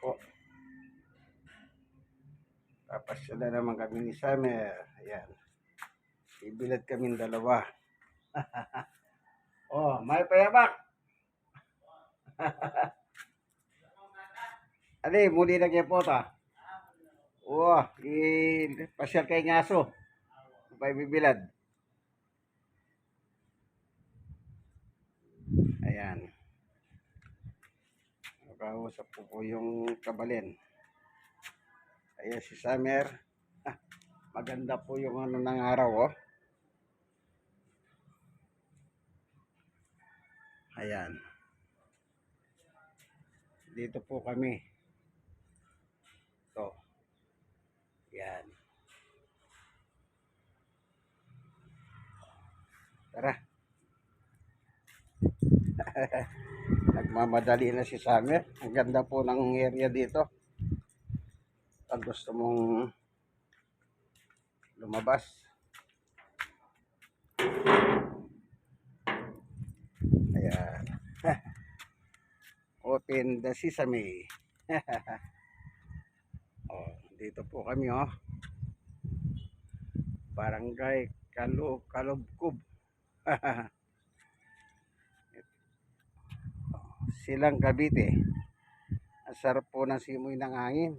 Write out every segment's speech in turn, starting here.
po. Papasya na naman kami ni Summer. Ayan. Ibilad kaming dalawa. Oh, may payabak. Ali, muli na kayo po ta. Oh, pasyal kay ngaso. May bibilad. Ayan. Nakausap po yung kabalin. Ayan si Summer. Maganda po yung ano ng araw, oh. Ayan. Dito po kami. Ito. Ayan. Tara. Nagmamadali na si Summer. Ang ganda po ng area dito. Pag gusto mong lumabas. Ayan. Open the sesame. Oh, dito po kami, oh. Barangay Kalubkub. Silang Cavite. Ang sarap po ng simoy ng hangin.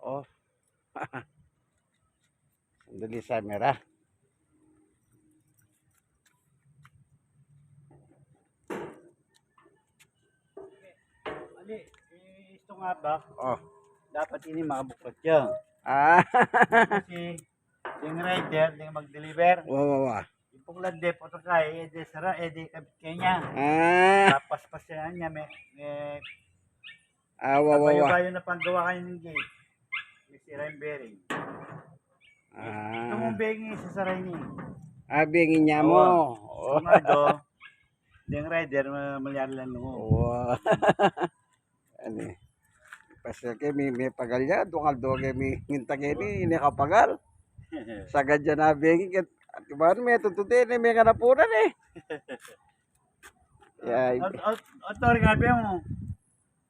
Oh. Sandali sa camera. Ali, ito nga ba? Oh. Dapat ini makabuklat yan. Ah. Kasi yung rider, yung mag-deliver. Wow. Ipuklat de po ito kaya, edi sara, edi kabit kanya. Ah. Tapos niya, may Wow. bayo-bayo na panggawa kayo ng gate. May sira yung bearing. Ito mong bearing isasaray niya. Bingin niya mo. So nga do, yung rider, malyalan mo. Wow. Ano eh. Pasal kay may pagalya, dungal do kay may minta kay ni nakapagal. Sagad dyan na bingin ket at ba may tututin may kanapunan eh. Yeah. Otor nga ba mo?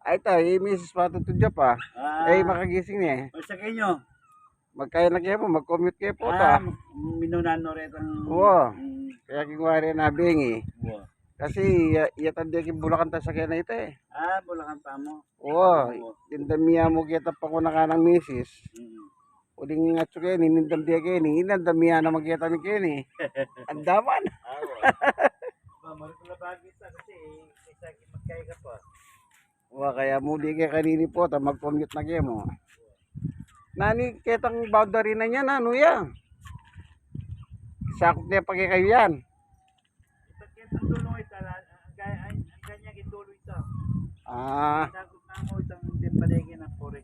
Ay ta, misis pa tutudya pa. Ay makagising ni eh. O sa kanyo? Magkaya na kayo mo, mag-commute kayo po ta. Minunan no rin ang... Oo. Kaya kingwari na bingi. Oo. Kasi yatan di kin Bulacan ta sa kaya na ito eh. Bulacan pa mo. Oo. Dindamiya mo kita pa ko na ka ng misis. Uling nga tsuke, ninindam di kayo ni. Inandamiya na magkita ni kayo ni. Andaman. Marito na bagay sa kasi isa magkaya ka pa. Oo, kaya muli kayo kanini po ta mag-commute na kayo mo. Nani ketang boundary na yan, ano yan? Sakot niya pag kayo yan. Ipagketang dulo ito, ang ganyan itulo ito. Sakot na mo itong timbalegi ng porek.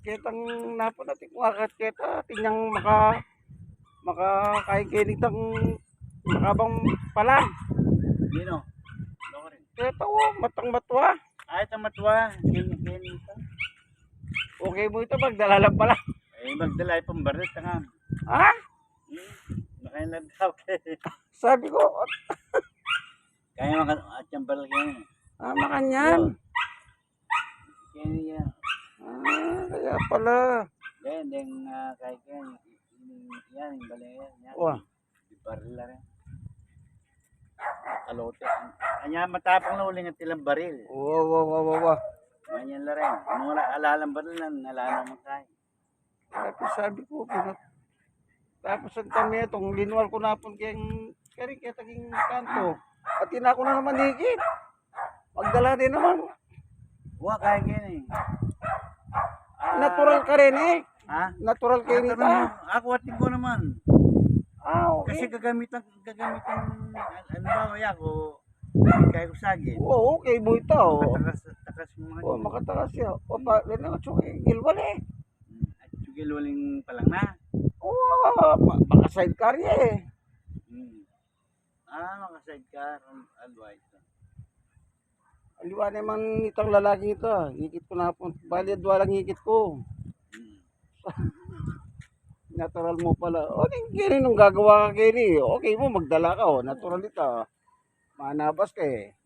Ketang napo natin kung akat keta, tinyang makakainkinig ng makabang palang. Dino? Keta matang matwa. Ito matwa. Ganyan ito. Okay mo ito, magdala lang pala. Magdala pang barit nga. Ha? Nakailan daw kayo. Sabi ko, Kaya makatsambal kayo. makanyan. Kaya Kaya pala. then kaya yan, yung balayan. Wah. Di baril na rin. Kalote. Kanya matapang na uling at ilang baril. Wow. Ganyan na rin. Ano wala, alalang baril na, alala mo tayo. Tapos sabi ko, tapos ang kami itong linwal ko na po kayang kaya taging kanto. At ko na naman higit. Magdala din naman. Huwag kaya ganyan eh. Natural ka rin eh. Ha? Natural kayo nito. Ako ating ko naman. Okay. Kasi gagamitan, ano ba kaya ko, kaya ko sagin. Oo, okay mo ito. Takas mo nga. Oo, makatakas siya. O, bakit na gilwal eh. At sugil waling palang na. Oo, baka sidecar niya eh. Maka-sidecar. Alwa ito. Aliwa naman itong lalaki ito. Higit ko na po. Bali, lang higit ko. Natural mo pala. O, kini nung gagawa ka kini. Okay mo, magdala ka. O, natural ito. Manabas ka eh.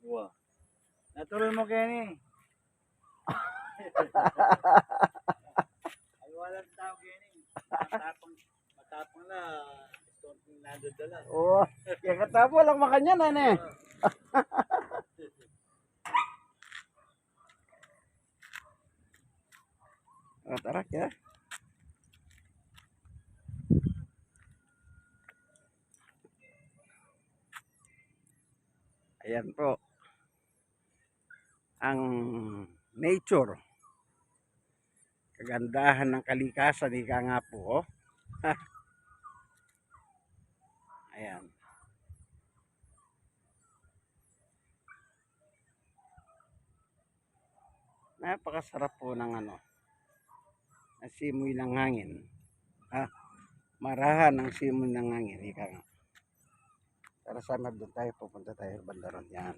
Natural mo kaya ni. Ay, walang tao ganyan. Matapang na. Gusto kong nadadala. Oo. Kaya katabo lang makanya na ne. O, tara kaya. Ayan po. Ang nature. Kagandahan ng kalikasan. Ika nga po. Oh. Ayan. Napakasarap po ng ano. Simoy ng hangin. Ha? Marahan ang simoy ng hangin. Ika nga. Tara sama doon tayo. Pupunta tayo bandaron. Yan.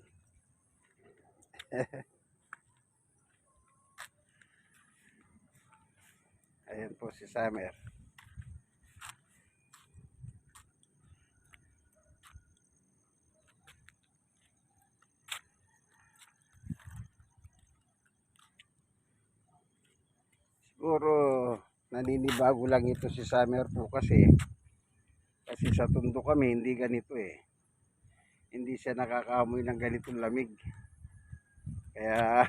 Ayan po si Summer. Siguro naninibago lang ito si Summer po kasi sa tundo kami hindi ganito eh. Hindi siya nakakaamoy ng ganitong lamig. Kaya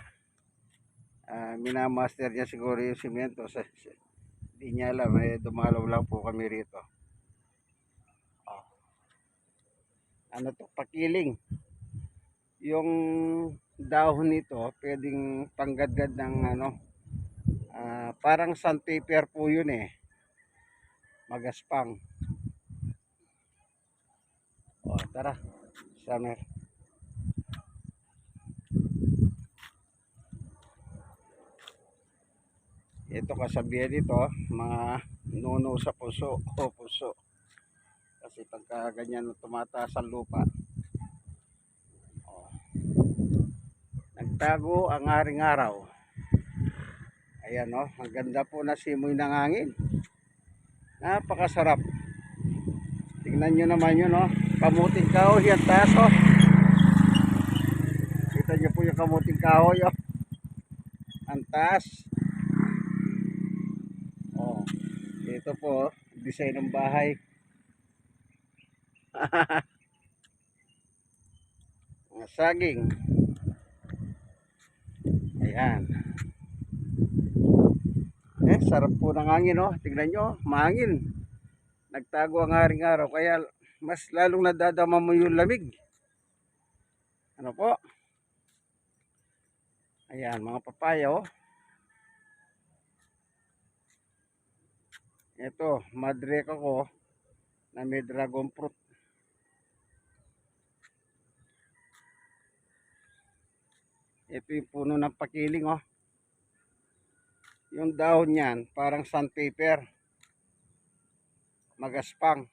minamaster niya siguro yung simento. Hindi niya alam eh, dumalaw lang po kami rito. Oh. Ano to, pakiling. Yung dahon nito pwedeng panggadgad ng ano, parang sandpaper po yun eh. Magaspang. O, tara. Summer. Ito kasabihan dito, mga nuno sa puso o puso. Kasi pagka ganyan tumataas ang lupa. O, nagtago ang aring araw. Ayan o, ang ganda po na simoy ng hangin. Napakasarap. Tingnan nyo naman yun o. Kamuting kahoy yan taas o. Kita nyo po yung kamuting kahoy o. Ang taas. O. Ito po, design ng bahay. Mga saging. Ayan. Sarap po ng hangin o. Tingnan nyo, mahangin. Nagtago ang haring araw kaya mas lalong nadadama mo yung lamig. Ano po? Ayan, mga papaya oh. Ito, madreka ko na may dragon fruit. Ito yung puno ng pakiling oh. Yung dahon niyan parang sandpaper. Magaspang.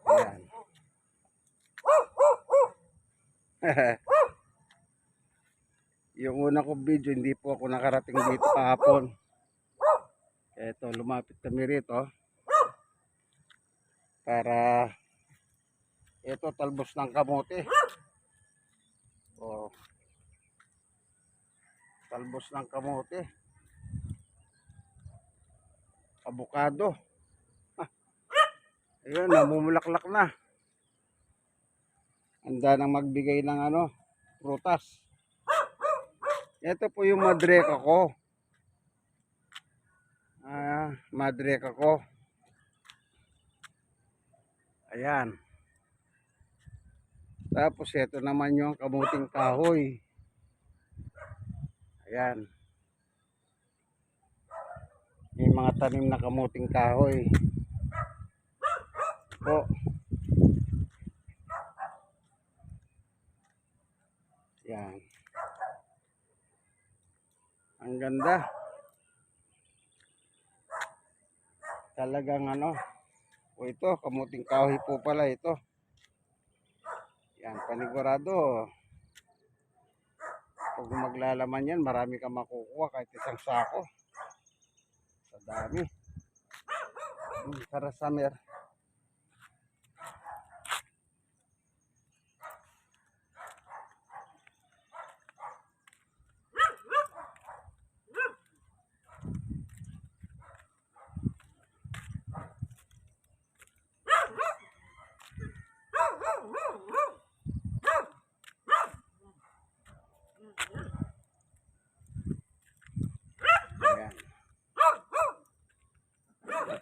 Ayan. Yung una kong video hindi po ako nakarating dito kahapon. Ito, lumapit kami rito para ito talbos ng kamote. Oh. Talbos ng kamote. Avocado. Ayun, namumulaklak na. Handa nang magbigay ng ano, prutas. Ito po yung madreka ko. Madreka ko. Ayan. Tapos ito naman yung kamuting kahoy. Ayan. May mga tanim na kamuting kahoy. Po. Ayan. Ang ganda. Talagang ano. O ito, kamuting kahoy po pala ito. Yan, panigurado. Pag maglalaman yan, marami kang makukuha kahit isang sako. Sa dami. Tara Summer.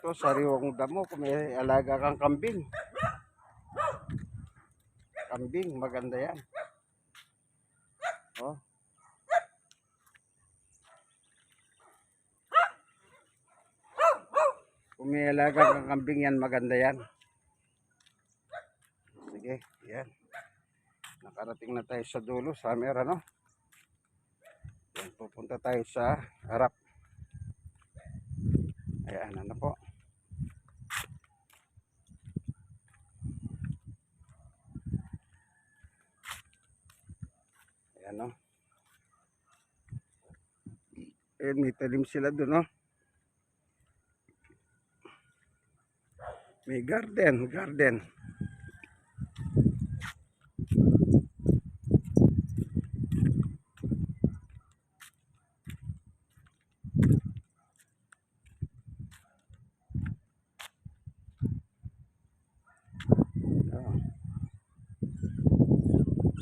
Ito, sariwang damo. Kung may alaga kang kambing. Kambing, maganda yan. Oh. Kung may alaga kang kambing yan, maganda yan. Sige, yan. Nakarating na tayo sa dulo, summer, ano? Yan, pupunta tayo sa harap. Ayan, ano po. Ayan, no? Ayan, may talim sila dun, no? May garden. Oh.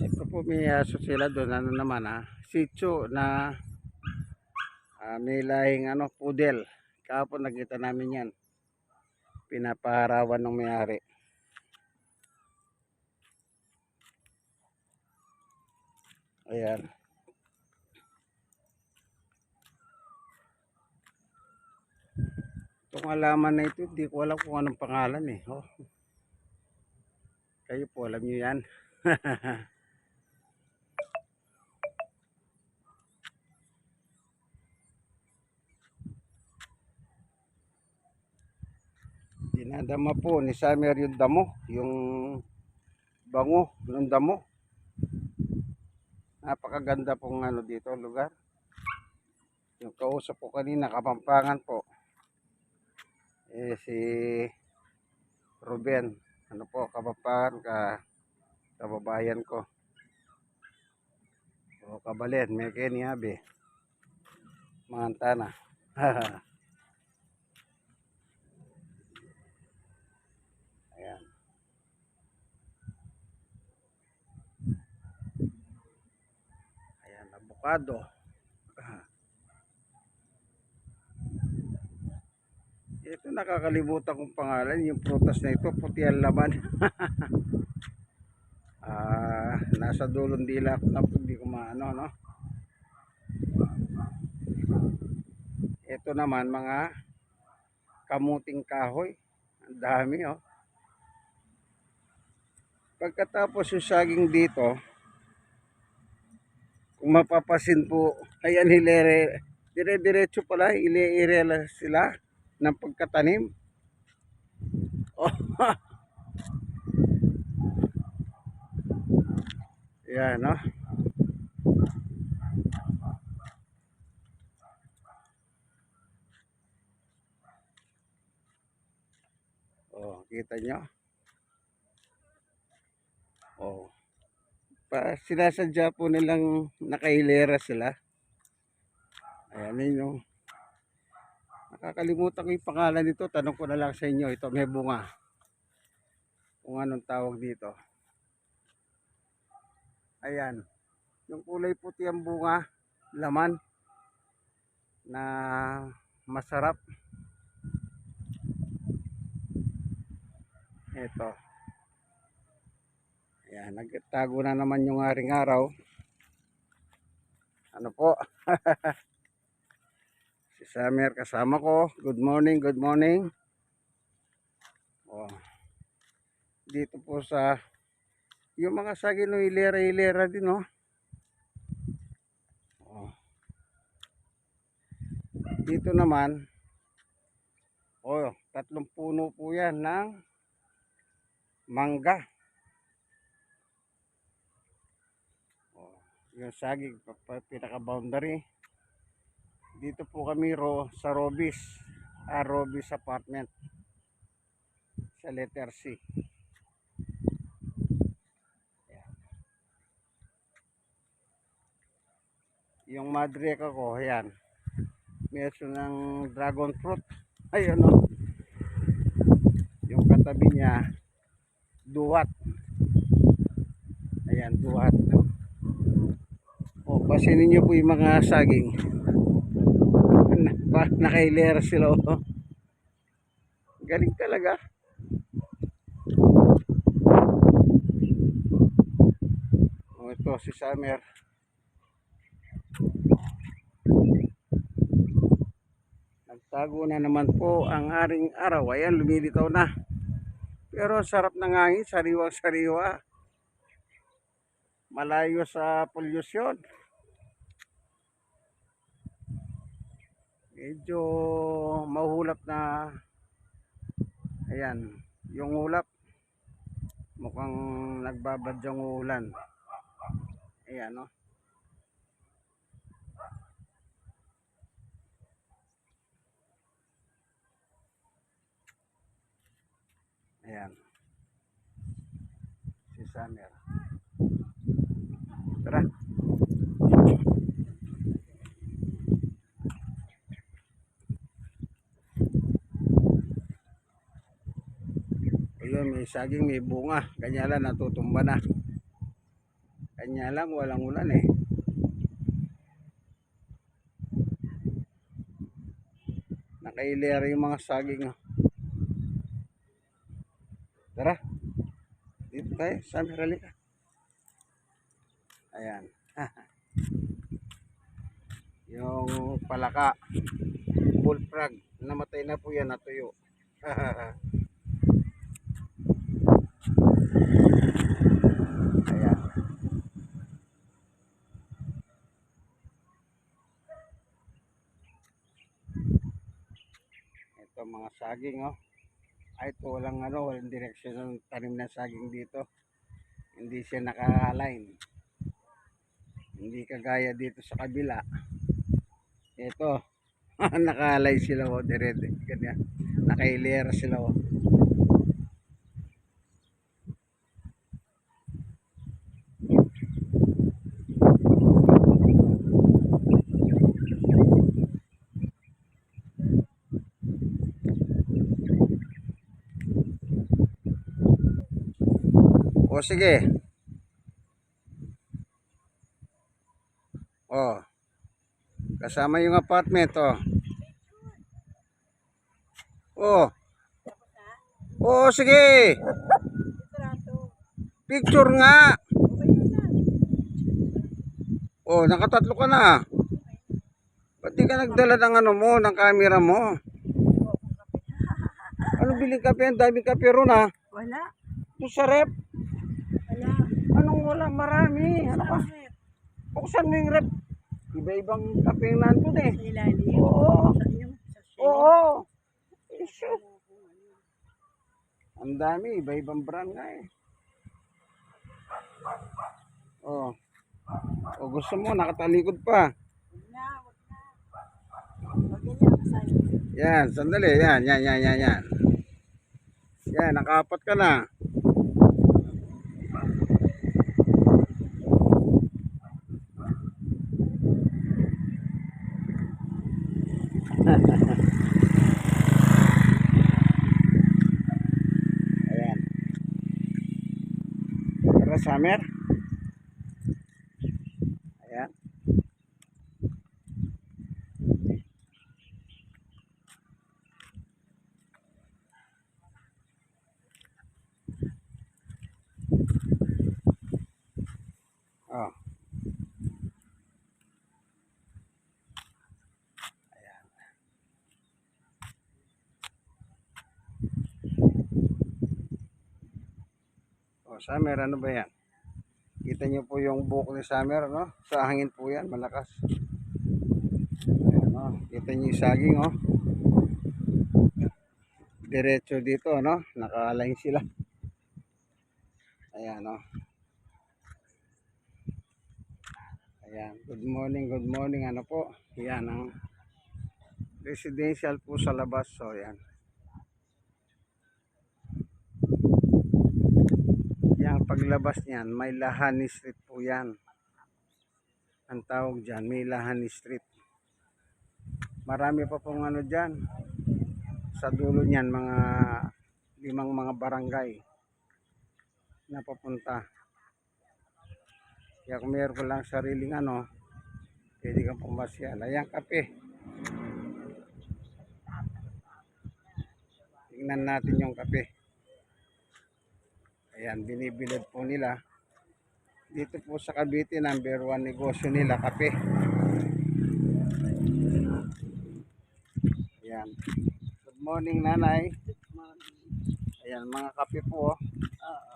Ito po may aso sila doon. Ano naman sitio na may lahing poodle. Kahapon nakita namin yan. Pinapaharawan ng may-ari. Ayan. Itong alaman na ito, hindi ko alam kung anong pangalan eh. Oh. Kayo po, alam nyo yan. Dinadama po ni Summer yung damo, yung bango ng damo. Napakaganda pong dito lugar. Yung kausap ko kanina, Kapampangan po. Si Ruben, Kapampangan, kababayan ko. O Kabalen, may Kenyabe. Mangantana. Ayan. Ayan, avocado. Ito nakakalimutan kong pangalan, yung prutas na ito, puti ang laman. Nasa dulong dila ko na hindi ko maano, no? Ito naman mga kamuting kahoy. Ang dami, oh. Pagkatapos yung saging dito, kung mapapasin po, ayan hilere, dire-diretso pala, ile-irela sila ng pagkatanim. Oh. Yan, no? Oh, kita nyo? Oh. Sinasadya po nilang nakahilera sila. Ayan yun. Nakakalimutan ko yung pangalan nito. Tanong ko na lang sa inyo. Ito may bunga. Kung anong tawag dito. Ayan. Yung kulay puti ang bunga. Laman. Na masarap. Ito. Ayan. Nagtago na naman yung aring araw. Ano po? Si Summer kasama ko. Good morning, good morning. Oh. Dito po sa yung mga saging no, hilera din, no. Oh. Dito naman tatlong puno po yan ng mangga. Oh, yung saging pinaka boundary. Dito po kami sa Robis. Robis apartment. Sa letter C. Yung madreka ko, ayan. Meron ng dragon fruit. Ayun, no. Yung katabi niya, duwat. Ayan, duwat. O, pasinin niyo po yung mga saging. Nakahilera sila, oh. Galing talaga. Oh, ito si Summer. Nagtago na naman po ang aring araw. Ayan, lumilitaw na. Pero sarap ng hangin, sariwang-sariwa. Malayo sa pollution. Medyo mahulap na. Ayan, yung ulap. Mukhang nagbabadyang ulan. Ayan, no? Ayan. Si Summer. Tara. Ayun, may saging, may bunga. Kanya lang, natutumba na. Kanya lang, walang ulan eh. Nakailera yung mga saging. Oh. Tara. Dito tayo, Summer, halika. Ayan. Yung palaka. Bullfrog. Namatay na po yan, natuyo. Ayan. Ito mga saging, oh. Ay, ito walang direksyon ng tanim ng saging dito. Hindi siya naka-align. Hindi kagaya dito sa kabila. Ito, naka-align sila, oh, dire-dire. Ganyan. Nakailera sila, oh. O sige. Oh, kasama yung apartment, oh. Oh. Oh, sige. Picture nga. Oh, nakatatlo ka na. Ba't di ka nagdala ng ano mo, ng camera mo? Ano biling kape? Ang daming kape ron, ha? Wala. Ito sa rep. Wala. Anong wala? Marami. Ano ka? Buksan mo yung rep. Iba-ibang kape yung nandun eh. Sa ilalim. Oo. Sa inyong sachet. Oo. Iso. Ang dami. Iba-ibang brand nga eh. Oh. O gusto mo, nakatalikod pa. Wag na, wag na. Wag ganyan kasayo. Yan, sandali. Yan. Yan, nakaapat ka na. Ayan. Tara, Summer. Ayan. Oh. Oh, Summer, ano ba yan? Kita nyo po yung buhok ni Summer, no? Sa hangin po yan, malakas. Ayan, no? Kita nyo yung saging, oh. Diretso dito, no? Naka-align sila. Ayan, no? Ayan, good morning, ano po? Ayan, ang residential po sa labas, so ayan. Yang paglabas niyan, may Lahani Street po yan. Ang tawag dyan, may Lahani Street. Marami pa pong ano dyan. Sa dulo niyan, mga 5 mga barangay na papunta. Kaya kung meron ko lang sariling ano, pwede kang pumasyal. Ayan, kape. tingnan natin yung kape. Ayan, binibilad po nila. Dito po sa Cavite, number 1 negosyo nila, kape. Ayan. Good morning, nanay. Ayan, mga kape po. Oo,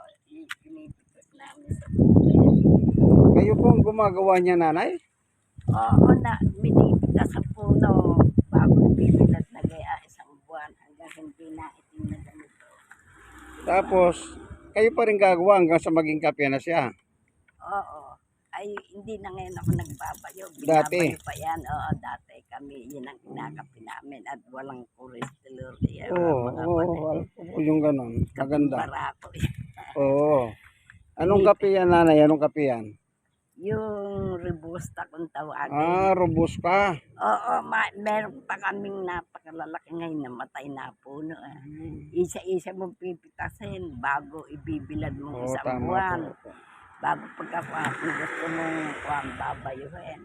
pinipipit namin sa Kayo po ang gumagawa niya, nanay? Oo, minipita sa puno bago ipipilat na gaya isang buwan hanggang hindi na itim na ganito. Tapos, kayo pa rin gagawa hanggang sa maging kape na siya. Oo. Ay, hindi na ngayon ako nagbabayo. Dati? Binabayo pa yan. Oo, dati kami. Yun ang kinakapi namin. At walang cholesterol. Yan, Oo, mga oo, pati. yung ganun. Maganda. Barako. Oo. Anong kape yan, nanay? Anong kape yan? Yung robusta kung tawagin. Ah, robusta. Oo, meron pa kaming napakalalaki ngayon na matay na puno. Isa-isa mong pipitasin bago ibibilad mong Oo, isang tama buwan. po. Bago pagkakuha, kung gusto mong kuhaan, babayuhin.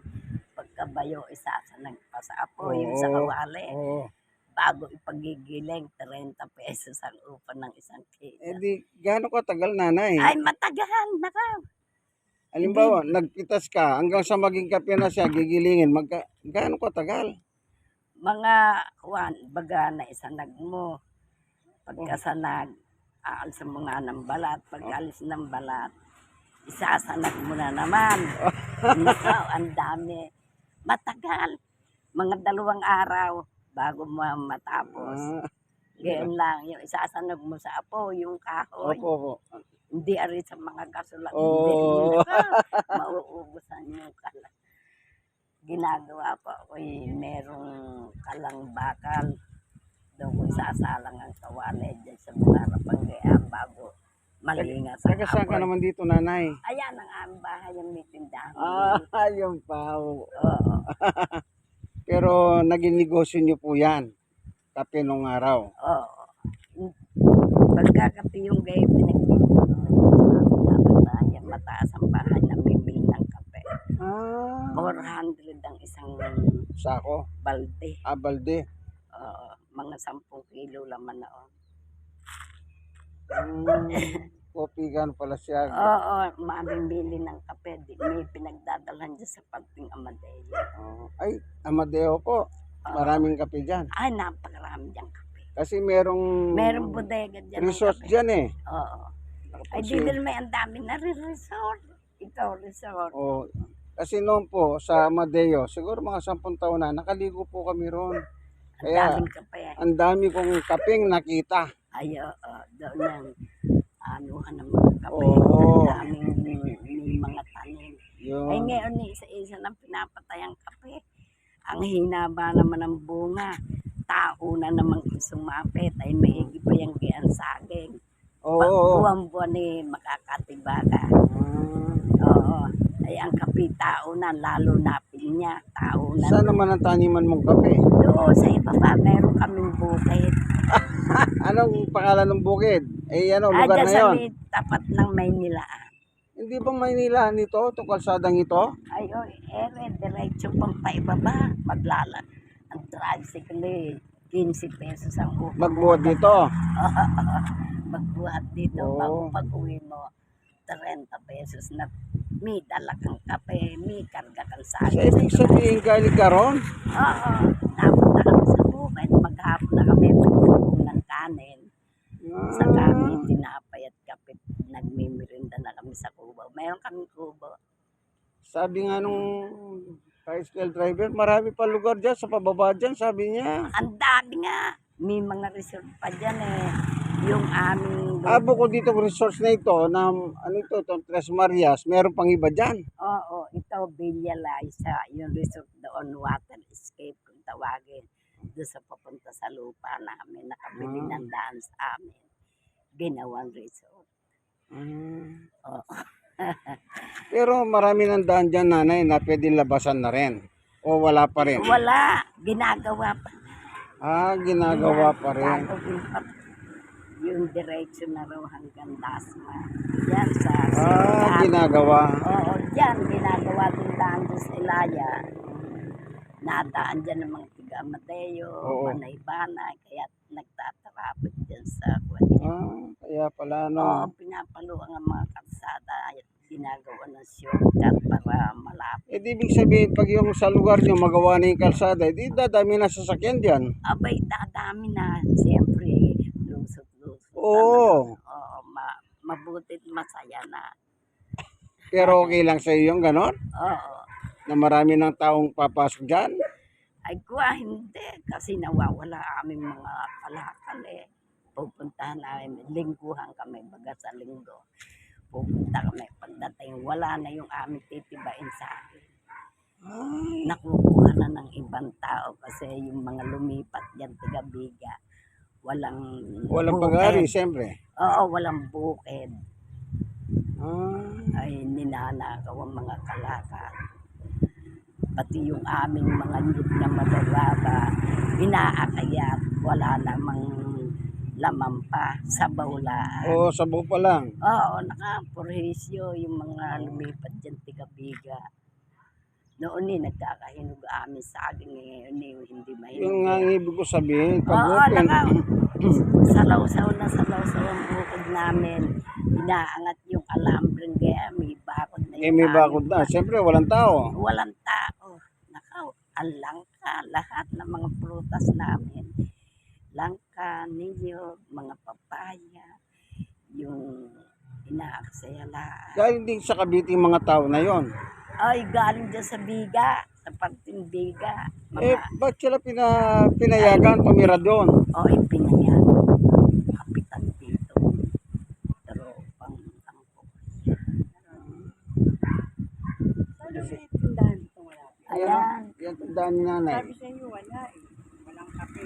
Pagkabayo, isasanag pa sa apo, yung sa kawali. Oo. Bago ipagigiling, 30 pesos ang upa ng isang Eh kilo. di, gaano katagal, nanay? Ay, matagal, nakaw. Halimbawa, nagpitas ka, hanggang sa maging kape na siya, gigilingin, gaano katagal? Mga kuhaan, baga na isanag mo. Pagkasanag, aalis mo nga ng balat. Pagkalis ng balat, isasanag mo na naman. Nakaw, ang dami. Matagal. Mga 2 araw bago mo matapos. Ah, Ganyan lang. Yung isasanag mo sa apo, yung kahoy. opo, opo. Hindi ari sa mga kasulat. Oo. Hindi. Mauubusan yung kalang. Ginagawa pa ako merong kalang bakal. Doon ko isasalang ang kawali dyan sa mga rapanggaya bago malinga sa Taga saan ka apoy. naman dito, nanay? Ayan ang aming bahay, yung may tindahan. Ah, yun pa. Oo. Oo. Pero naging negosyo nyo po yan. Kape nung araw. Oo. Pagkakapi yung gay, pinagbibigyan dapat tayo mataas ang bahay na bibili ng kape. Ah. 400 ang isang Sako. balde. Ah, balde. Oo. Mga 10 kilo laman na. Kopi gan pala siya. Oo, mamimili ng kape. May pinagdadalhan dyan sa Panting Amadeo. Ay, Amadeo po. Maraming kape dyan. Ay, napakarami dyan kape. Kasi merong Merong bodega dyan ng resort kape. dyan eh. Oo. Ay, Kasi, di din may ang dami na resort. Ikaw, resort. oh, kasi noon po sa Amadeo, siguro mga 10 taon na, nakaligo po kami roon. Ang Kaya, daming kape. ang dami kong kapeng nakita. Ay, doon yung anuhan ng mga kape. Oo. Ang daming may mga tanim. Ay, Yun. ngayon, isa-isa lang pinapatay ang kape. Ang hinaba naman ng bunga. Tao na naman sumapit. Ay, maigi pa yung giyan saging. Oo. Buwan-buwan eh, makakatibaga. Ah. Oo. Ay, ang kape tao na, lalo na pinya. Tao na. Saan naman ang taniman mong kape? Doon sa ibaba, meron kaming bukid. Anong pangalan ng bukid? Eh, ano, Ay, lugar dyan na sa yon? may tapat ng Maynilaan. Hindi ba Maynila nito? Itong kalsadang ito? Ay, diretso pang paibaba. Maglalag. Ang tricycle eh, 15 pesos ang upo. Magbuhat dito. Magbuhat dito, Oo. bago pag-uwi mo, 30 pesos na may dala kang kape, may karga kang So, saging. ibig sabihin galing ka ron? Oo, napunta kami sa bukid, maghapon na kami magkukong ng kanin. Sa kami, tinapay at kape, nagmimirinda na kami sa kubo. Mayroon kaming kubo. Sabi nga nung tricycle driver, marami pa lugar dyan sa pababa dyan, sabi niya. Ang dami nga, may mga resort pa dyan eh. Yung aming... Abo ko dito resource na ito, na ano ito, itong Tres Marias, meron pang iba dyan. Oo, ito, Villa Liza, yung resort doon, water escape kung tawagin. Doon sa papunta sa lupa namin, nakabili ng daan sa amin. Ginawang resort. Oo. Pero marami ng daan dyan, nanay, na pwede labasan na rin. O wala pa rin? Wala, ginagawa pa. Ah, ginagawa pa rin. Gagawin pa. Yung diretso na raw hanggang Dasma. Yan sa... Ah, ginagawa. Oo, dyan, ginagawa din daan doon sa Ilaya. Nadaan dyan ng mga tiga Amadeo, Oo. Panay-Banay, kaya nagtatarapit dyan dyan sa Kaya pala Oo, no. pinapaluan ang mga kalsada at ginagawa ng shortcut para malapit. Eh, di ibig sabihin, pag yung sa lugar nyo magawa na yung kalsada, di dadami na sasakyan dyan. Abay, dadami na. Siyempre, lusot-lusot na Oo. Oo, mabutit masaya na. Pero okay lang sa iyo yung ganon? Oo. Na marami ng taong papasok dyan? Ay, kuha, hindi. Kasi nawawala aming mga kalakal eh. Pupuntahan namin, lingguhan kami, baga sa linggo. Pupunta kami, pagdating, wala na yung aming titibain sa akin. Nakukuha na ng ibang tao kasi yung mga lumipat dyan, tiga-biga, walang Walang bukid. pag-aari, siyempre. Oo, walang bukid. Ah, Ay ninanakaw ang mga kalakal. Pati yung aming mga nyug na mabababa, inaakayat, wala namang laman pa, sabaw-laan. oo, sabaw pa lang. Oo, nakapurhisyo yung mga lumipat dyan, tiga-biga. Noon nagkakahinog amin sa akin, ngayon hindi mahinog. Yung nga ang ibig ko sabihin, pag Oo, open, salaw-saw na salaw-saw ang bukod namin. Inaangat yung alambreng kaya may bakod na eh, may bakod na. Siyempre, walang tao. Walang tao. Nakaw, ang langka, lahat ng mga prutas namin. Langka, niyog, mga papaya, yung inaaksayalaan. Dahil din sa Cavite yung mga tao na yon. Ay, galing dyan sa Biga, sa parting Biga. Eh, Mga, ba't sila pinayagan tumira doon? ipinayan. Kapitan dito. Pero, pang angkop. Ayan. Yan, tandaan ni nanay. Sabi sa inyo, wala eh. Walang kape.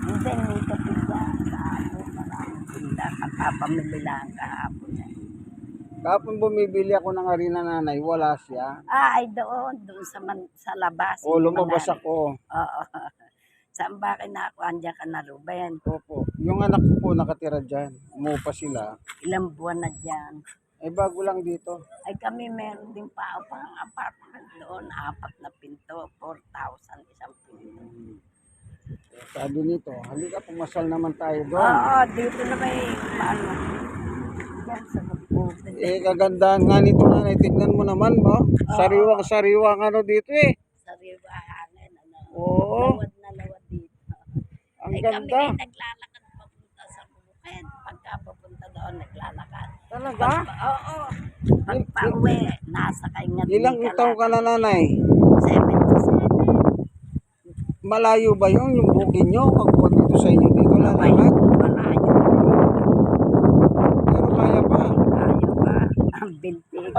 Hindi, may kape dyan. Kahapon, maraming tinda. Kapapamili lang kahapon. Kapag bumibili ako ng harina nanay, wala siya. Ay doon sa labas. O, lumabas ako. Oo. Saan ba kinakuha dyan ka na, Ruben? Opo. Yung anak ko po nakatira dyan. Umupa sila. Ilang buwan na dyan. Eh, bago lang dito. Ay kami meron din pa pang apartment doon. 4 na pinto, 4,000 isang pinto. Sabi nito, halika pumasal naman tayo doon. Oo, dito na may ano. Yan sa Bukid. Eh, kagandahan nga nito nanay. Tignan mo naman mo. Sariwang ano dito eh. Sariwa hangin. Ano. Oo. Lawad na lawad dito. Ang Ay kami ganda. ay naglalakad papunta sa Bukid. Pagka papunta doon, naglalakad. Talaga? Oo. Pag pauwi, nasa kay nga Ilang taon ka na nanay? 77. Malayo ba yung bukid nyo? Pagbuhat dito sa inyo dito Ay, lalakad? malayo. Pero kaya pa. Kaya pa. Ang bintig.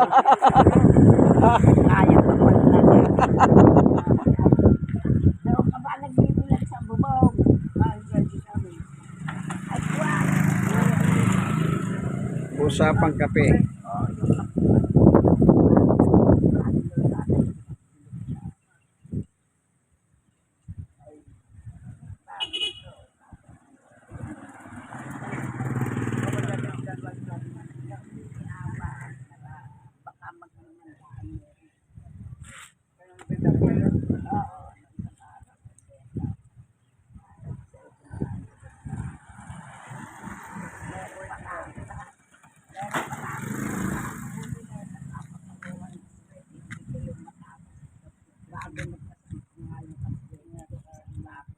Kaya pa maglakad. Doon ka ba nagbibilag sa bubong? Ay, kuwan. Usapang kape.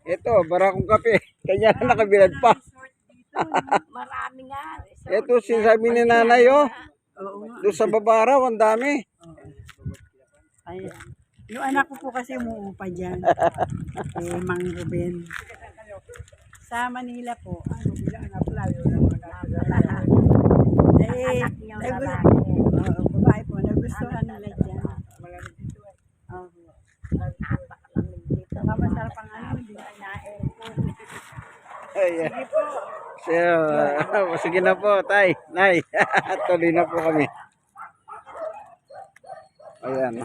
Ito, barakong kape. Kanya na nakabilad pa. Marami nga. Ito, sinasabi ni nanay, oh. Oo nga. Doon sa Babaraw, ang dami. Ay, yung anak ko po kasi umuupa dyan. Mang Ruben. Sa Manila po. Ano, bilang na-apply. Eh, Anak niyang lalaki. babae po. Nagustuhan nila dyan. Napakalamig dito. Masarap ang ano, hindi na na-aircon. Ayan. So, sige na po, tay, nay. Tuloy na po kami. Ayan.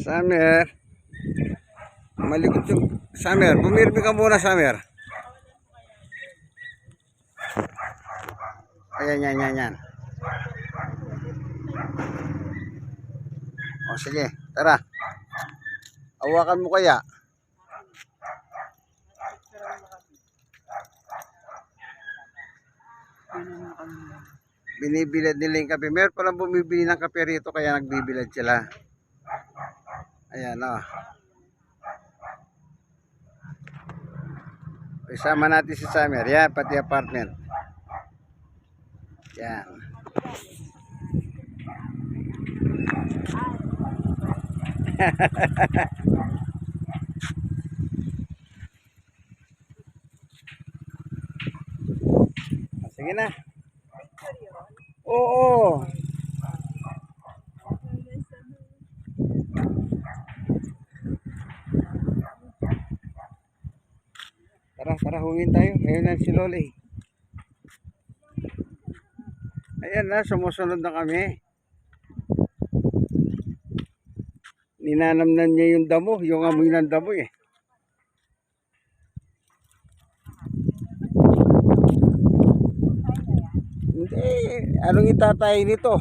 Summer. Malikot yung Summer. Bumirmi ka muna, Summer. Ayan, yan. O, sige. Tara. Hawakan mo kaya. Binibilad nila yung kape. Meron palang bumibili ng kape rito kaya nagbibilad sila. Ayan, o. Isama natin si Summer. Yan, pati apartment. Yan. Sige na. Oo. Tara, huwin tayo. Ayun na si Loli. Ayan na, sumusunod na kami. Ninanamnan niya yung damo, yung amoy ng damo eh. Hindi, anong itatay nito?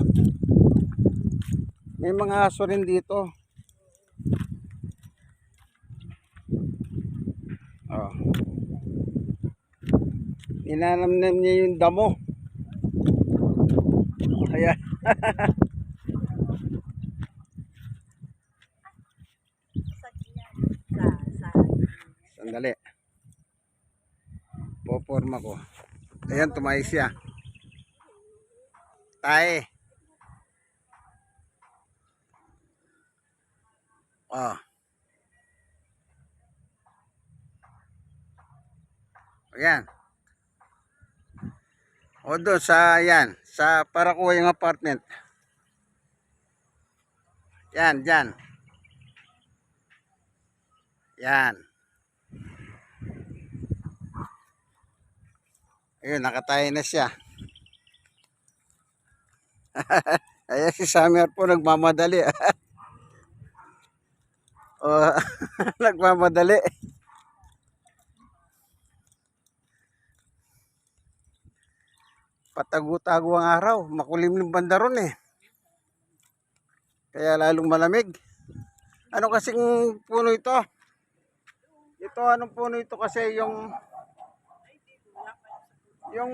May mga aso rin dito. Oh. Ninanamnan niya yung damo. Kaya sandali. Poporma ko. Ayan, tumayo siya. Tae. Oh. Ayan. O doon sa, yan. Sa para kuha yung apartment. Yan, dyan. Yan. Ayun, nakatayo na siya. Ayan si Summer po nagmamadali. Oh, nagmamadali. Patago-tago ang araw. Makulim ng banda ron eh. Kaya lalong malamig. Ano kasing puno ito? Ito, anong puno ito kasi yung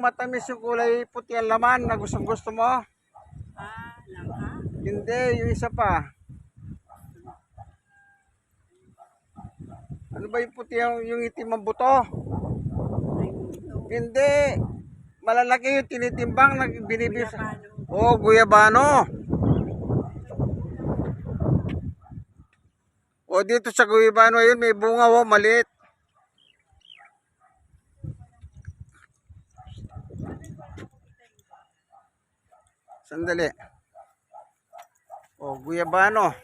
matamis yung kulay puti ang laman na gusto mo? Langka? Hindi, yung isa pa. Ano ba yung puti yung itim ang buto? Hindi. Malalaki yung tinitimbang na binibis. Oh, guyabano. O dito sa guyabano yun may bunga oh, maliit. Sandali. O guyabano.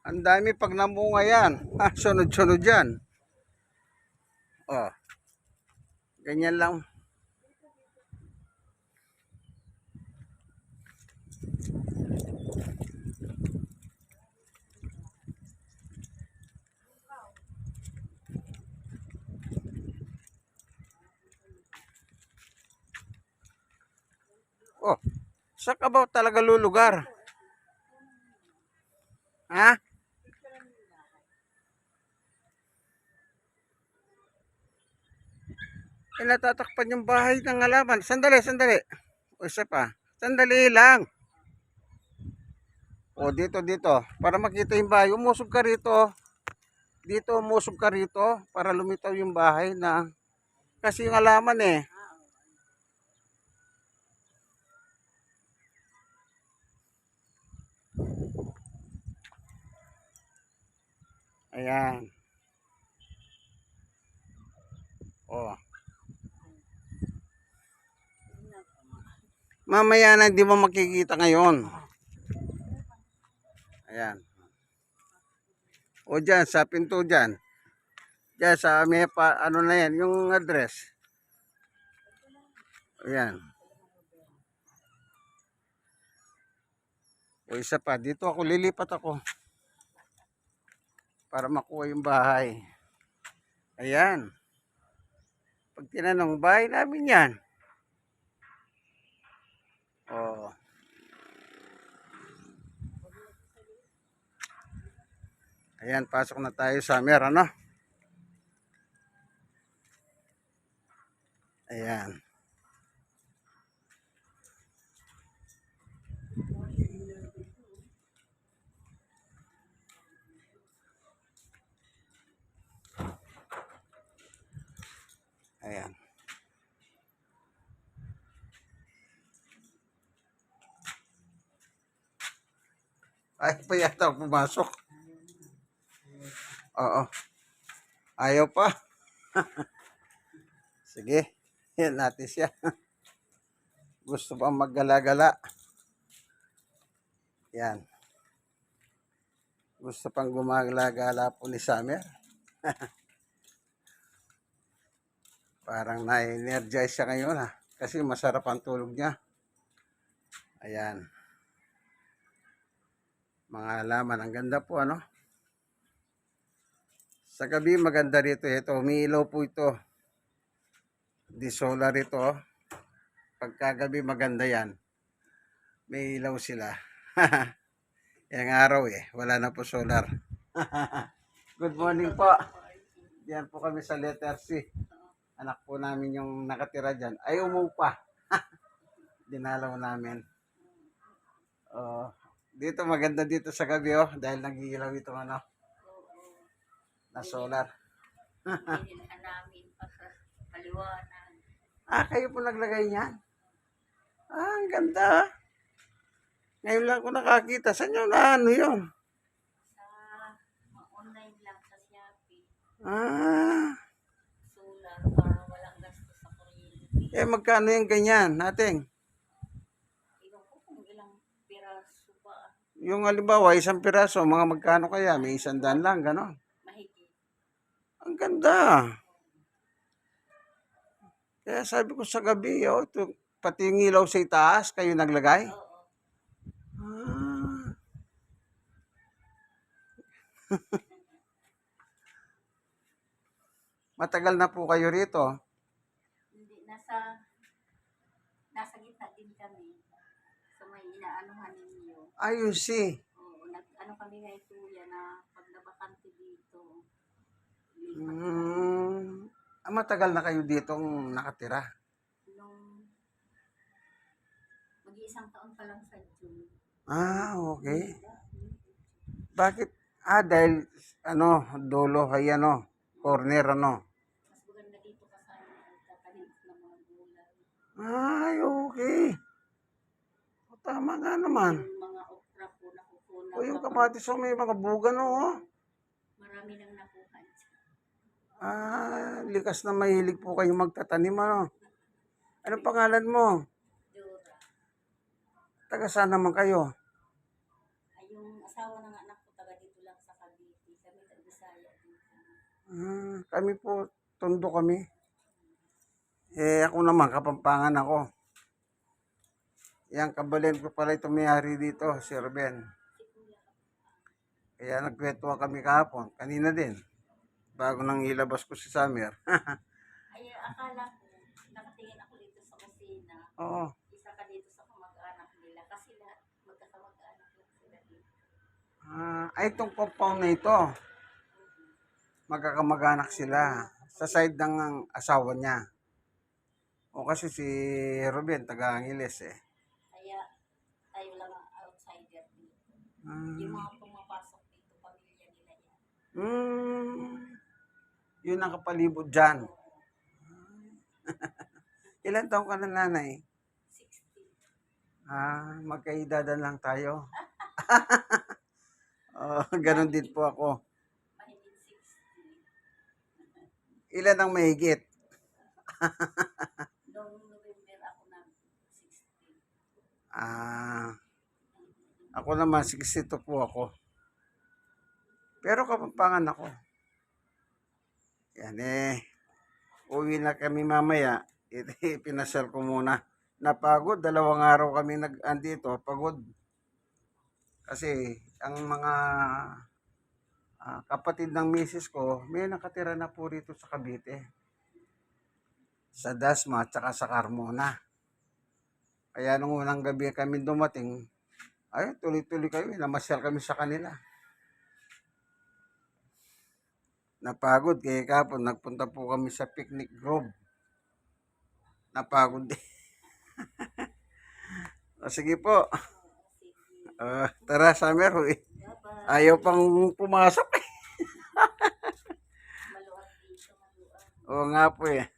Ang dami pag namunga yan. Sunod-sunod yan. O. Ganyan lang. Oh, saan ka ba talaga lulugar? Ha? Natatakpan yung bahay ng halaman. Sandali. O isa pa. Sandali lang. O dito. Para makita yung bahay. Umusog ka rito. Dito umusog ka rito. Para lumitaw yung bahay na. Kasi yung halaman eh. Ayan. O. Mamaya na hindi mo makikita ngayon. Ayan. O dyan, sa pinto dyan. Dyan sa may ano na yan, yung address. Ayan. O isa pa, dito ako, lilipat ako. para makuha yung bahay. Ayan. Pag tinanong, bahay namin yan. Oh. Ayan, pasok na tayo sa ano? Ayan. Ayan. Ay, pa yata pumasok. Oo. Ayaw pa. Sige. Yan natin siya. Gusto pa maggala-gala. Yan. Gusto pang gumagala-gala po ni Summer. Parang na-energize siya ngayon ha. Kasi masarap ang tulog niya. Ayan. Mga halaman. Ang ganda po ano. Sa gabi maganda rito. Ito, umiilaw po ito. Di solar ito. Pagkagabi maganda yan. May ilaw sila. Yung araw wala na po solar. Good morning po. Diyan po kami sa letter C. Anak po namin yung nakatira dyan. Ay, umupa. Dinalaw namin. Dito maganda dito sa gabi dahil nag-iilaw ito ano. Na solar. namin paliwanag. Kayo po naglagay niyan? Ang ganda. Ngayon lang ko nakakita. Saan yun? Ano yun? Sa online lang sa Shopee. Solar para walang gasto sa kuryente. Magkano yung ganyan nating? Iwan ko kung ilang piraso ba. Yung halimbawa, isang piraso, mga magkano kaya? May 100 lang, gano'n. Mahigit. Ang ganda. Kaya sabi ko sa gabi, ito, pati yung ilaw sa itaas, kayo naglagay? Oo. Matagal na po kayo rito. Hindi, nasa gitna din kami. So may inaanuhan ninyo. Ayun si. Oo, ano kami ngayon kuya na pag nabakante dito. Matagal na kayo ditong nakatira. Nung mag-iisang taon pa lang sa June. Okay. Bakit? Dahil, dulo, corner, Mas maganda dito kasama nagtatanim ng mga gulay. Okay. Tama nga naman. Yung mga okra po nakukuha. Yung kamatis, may mga buga, Marami nang nakuha dyan. Likas na mahilig po kayo magtatanim, Anong pangalan mo? Dora. Taga saan naman kayo? Ay, yung asawa ng anak ko taga dito lang sa Cavite. Kami taga Bisaya dito. Kami po, Tondo kami. Ako naman, Kapampangan ako. Yang kabalin ko pala ito may-ari dito, si Ruben. Kaya nagkwentuhan kami kahapon, kanina din. Bago nang ilabas ko si Summer. Ay, akala ko, nakatingin ako dito sa kusina. Oo. Isa ka dito sa kamag-anak nila. Kasi lahat magkakamag-anak lang sila dito. Itong compound na ito. Magkakamag-anak sila. Sa side ng asawa niya. Kasi si Ruben, taga-Angeles Kaya tayo lang ang outsider dito. Yung mga pumapasok dito, pamilya nila yan. Yun ang kapalibot dyan. Ilan taong ka na nanay? 60. Magkaidadan lang tayo. Ganon din po ako. Mahigit 60. Ilan ang mahigit? Noong November ako na 60. Ako naman, 62 po ako. Pero Kapampangan ako. Yan uwi na kami mamaya. Pinasal ko muna. Napagod, 2 araw kami andito, pagod. Kasi ang mga kapatid ng misis ko, may nakatira na po rito sa Cavite. Sa Dasma at saka sa Carmona. Kaya nung unang gabi kami dumating, ay tuloy-tuloy kami, namasyal kami sa kanila. Napagod kaya kapon, nagpunta po kami sa Picnic Grove. Napagod din. O, sige po. Tara, Summer. Ayaw pang pumasok. Oo nga po eh.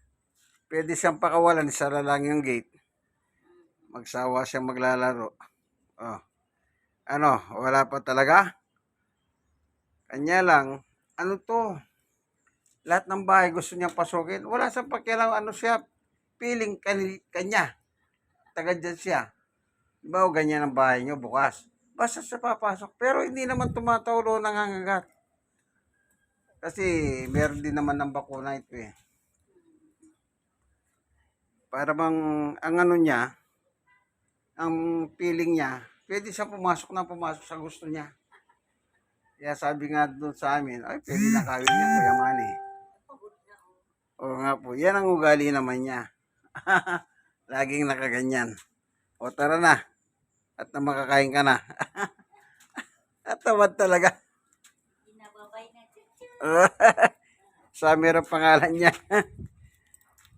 Pwede siyang pakawalan, isara lang yung gate. Magsawa siyang maglalaro. Oh. Ano, wala pa talaga? Kanya lang, ano to? Lahat ng bahay gusto niyang pasukin. Wala siyang pakialam, ano siya, feeling kanya. Taga dyan siya. Diba o ganyan ang bahay niyo bukas? Basta siya papasok. Pero hindi naman tumatawlo nangangagat. Kasi meron din naman ng bakuna ito eh. Para bang ang ano niya, ang feeling niya, pwede siya pumasok sa gusto niya. Kaya sabi nga doon sa amin, ay pwede na kawin niya, Kuya Manny. Oo nga po, yan ang ugali naman niya. Laging nakaganyan. O tara na, at na makakain ka na. At tamad talaga. Summer ang pangalan niya.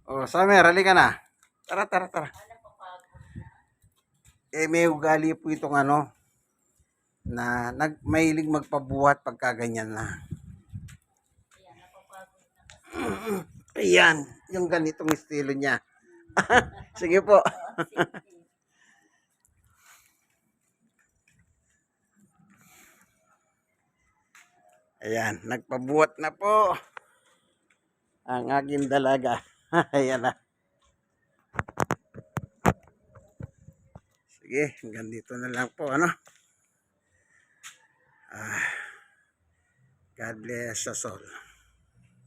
O Summer, halika na. Tara. May ugali po itong ano, na mahilig magpabuhat pagka ganyan na. Ayan, yung ganitong estilo niya. Sige po. Ayan, nagpabuhat na po ang aking dalaga. Ayan na. Sige, hanggang dito na lang po, ano? God bless us all.